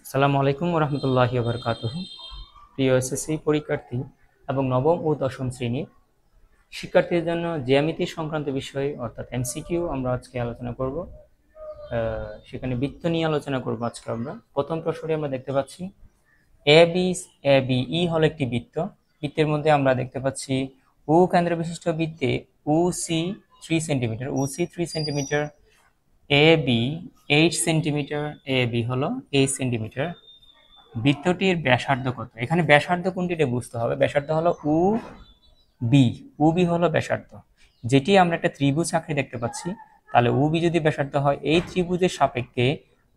আসসালামু আলাইকুম রহমতুল্লাহি বারকাতুহু। প্রিয় এসএসসি পরীক্ষার্থী এবং নবম ও দশম শ্রেণীর শিক্ষার্থীদের জন্য জ্যামিতি সংক্রান্ত বিষয় অর্থাৎ এমসিকিউ আমরা আজকে আলোচনা করব। সেখানে বৃত্ত নিয়ে আলোচনা করব আজকে আমরা। প্রথম প্রশ্নটি আমরা দেখতে পাচ্ছি এ বি ই হলো একটি বৃত্ত। বৃত্তের মধ্যে আমরা দেখতে পাচ্ছি ও কেন্দ্র বিশিষ্ট বৃত্তে ও C 3 centimetre, O C 3 centimetre, A B 8 centimetre, A B হলো 8 সেন্টিমিটার। বৃত্তটির ব্যাসার্ধ কত? এখানে ব্যাসার্ধ কোনটিতে বুঝতে হবে। ব্যাসার্ধ হলো ও বি, ও বি হলো ব্যাসার্ধ। যেটি আমরা একটা ত্রিভুজ আঁকড়ে দেখতে পাচ্ছি, তাহলে ও বি যদি ব্যাসার্ধ হয়, এই ত্রিভুজের সাপেক্ষে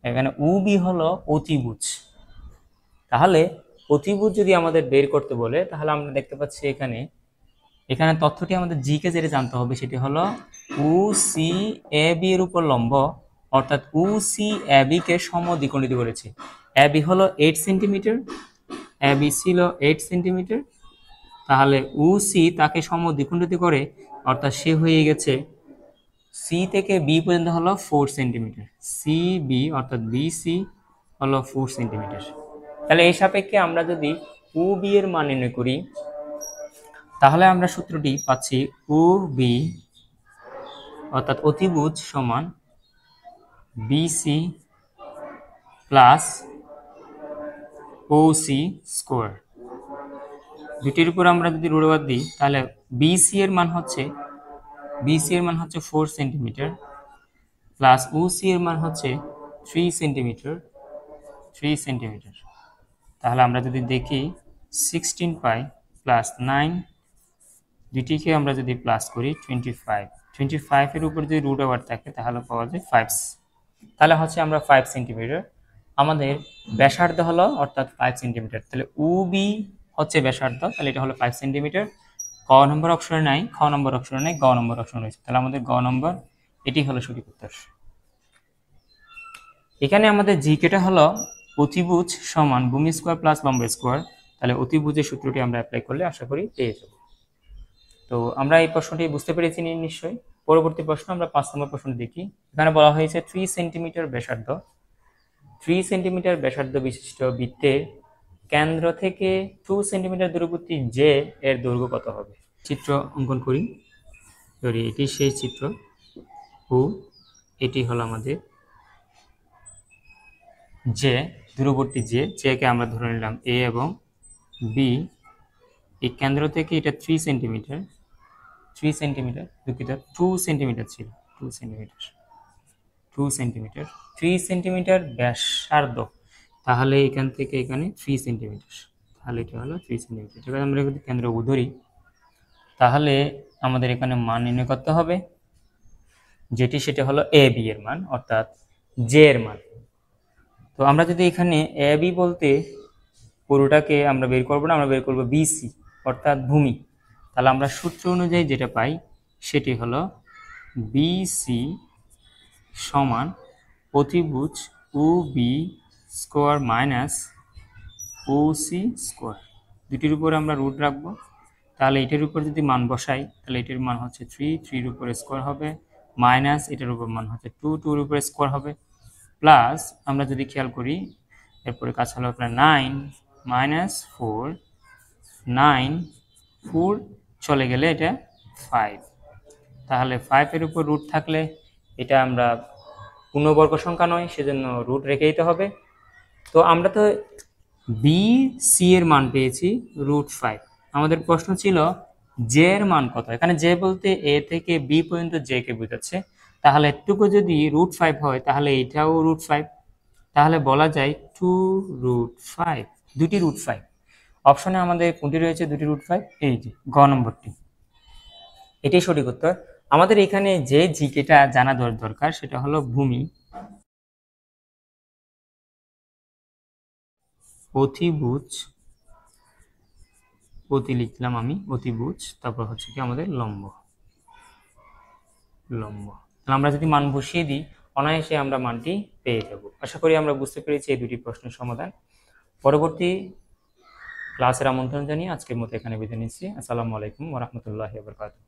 এখানে ও বি হলো অতিভুজ। তাহলে অতিভুজ যদি আমাদের বের করতে বলে, তাহলে আমরা দেখতে পাচ্ছি এখানে এখানে তথ্যটি আমাদের জি কে যেটা জানতে হবে সেটি হলো ও সি এ বি এর উপর লম্ব, অর্থাৎ ও সি এ বি কে সমদ্বিখণ্ডিত করেছে। এ বি হলো 8 সেন্টিমিটার, এ বি ছিল 8 সেন্টিমিটার, তাহলে ও সি তাকে সমদ্বিখণ্ডিত করে, অর্থাৎ সে হয়ে গেছে সি থেকে বি পর্যন্ত হলো 4 সেন্টিমিটার। সি বি অর্থাৎ বি সি হলো 4 সেন্টিমিটার। তাহলে এই সাপেক্ষে আমরা যদি ও বি এর মান নির্ণয় করি, তাহলে আমরা সূত্রটি পাচ্ছি ও বি অর্থাৎ অতিভুজ সমান বিসি প্লাস ও সি স্কোয়ার। দুটির উপর আমরা যদি রূঢ়বাদ দিই, তাহলে বিসি এর মান হচ্ছে 4 সেন্টিমিটার প্লাস ও সি এর মান হচ্ছে 3 সেন্টিমিটার। তাহলে আমরা যদি দেখি 16 পাই প্লাস 9, দুটিকে আমরা যদি প্লাস করি 25 এর উপর যদি রুট ওভার থাকে তাহলে পাওয়া যায় 5। তাহলে হচ্ছে আমরা 5 সেন্টিমিটার আমাদের ব্যাসার্ধ হলো, অর্থাৎ 5 সেন্টিমিটার। তাহলে ও বি হচ্ছে ব্যাসার্ধ, তাহলে এটা হলো 5 সেন্টিমিটার। ক নম্বর অপশনে নাই, খ নম্বর অপশনে নাই, গ নম্বর অপশন রয়েছে। তাহলে আমাদের গ নম্বর এটি হলো সঠিক উত্তর। এখানে আমাদের জিকেটা হলো অতিভুজ সমান ভূমি স্কোয়ার প্লাস লম্ব স্কোয়ার। তাহলে অতিভুজের সূত্রটি আমরা অ্যাপ্লাই করলে আশা করি পেয়ে যাব। তো আমরা এই প্রশ্নটি বুঝতে পেরেছি নিশ্চয়ই। পরবর্তী প্রশ্ন আমরা 5 নম্বর প্রশ্নটি দেখি। এখানে বলা হয়েছে 3 সেন্টিমিটার ব্যাসার্ধ, 3 সেন্টিমিটার ব্যাসার্ধ বিশিষ্ট বৃত্তের কেন্দ্র থেকে 2 সেন্টিমিটার দূরবর্তী জে এর দৈর্ঘ্য কত হবে? চিত্র অঙ্কন করি। এটি সেই চিত্র, ও এটি হলো আমাদের জে, দূরবর্তী জে কে আমরা ধরে নিলাম এ এবং বি। এই কেন্দ্র থেকে এটা 3 সেন্টিমিটার, দুঃখিত 2 সেন্টিমিটার ছিল, 2 সেন্টিমিটার 3 সেন্টিমিটার ব্যাসার্ধ। তাহলে এখান থেকে এখানে 3 সেন্টিমিটার, তাহলে এটা হলো 3 সেন্টিমিটার। এবার আমরা যদি কেন্দ্র ধরি, তাহলে আমাদের এখানে মান নির্ণয় করতে হবে, যেটি সেটা হলো এ বি এর মান, অর্থাৎ জে এর মান। তো আমরা যদি এখানে এ বি বলতে পুরোটাকে আমরা বের করবো না, আমরা বের করবো বিসি অর্থাৎ ভূমি। তাহলে আমরা সূত্র অনুযায়ী যেটা পাই সেটি হলো বিসি সমান অতিভুজ ও বি স্কোয়ার মাইনাস ও সি স্কোয়ার। দুটির উপর আমরা রুট রাখবো। তাহলে এটার উপর যদি মান বসাই, তাহলে এটার মান হচ্ছে 3 উপরে স্কোয়ার হবে, মাইনাস এটার উপর মান হচ্ছে 2 উপরে স্কোয়ার হবে, প্লাস আমরা যদি খেয়াল করি এরপরে কাজ হলো আপনার 9 মাইনাস 4 চলে গেলে এটা 5। তাহলে 5 এর উপর রুট থাকলে এটা আমরা পূর্ণবর্গ সংখ্যা নয়, সেজন্য রুট রেখে দিতে হবে। তো আমরা তো বি সি এর মান পেয়েছি √5। আমাদের প্রশ্ন ছিল জে এর মান কত। এখানে জে বলতে এ থেকে বি পর্যন্ত জে কে বোঝাচ্ছে। তাহলে এটুকু যদি √5 হয়, তাহলে এটাও √5। তাহলে বলা যায় 2√5, দুটি √5। অপশনে আমাদের কোনটি রয়েছে? দুটি √5, এই যে গ নম্বরটি, এটাই সঠিক উত্তর। আমাদের এখানে যে জিকেটা জানা দরকার সেটা হলো ভূমি, অতিভুজ, অতি লিখলাম আমি, অতিভুজ, তারপর হচ্ছে কি আমাদের লম্ব। তাহলে আমরা যদি মান বসিয়ে দিই, অনায়াসে আমরা মানটি পেয়ে যাব। আশা করি আমরা বুঝতে পেরেছি এই দুটি প্রশ্নের সমাধান। পরবর্তী ক্লাসের আমন্ত্রণ জানিয়ে আজকের মতো এখানে বিদায় নিচ্ছি। আসসালামু আলাইকুম ওয়া রাহমাতুল্লাহি ওয়া বারাকাতুহু।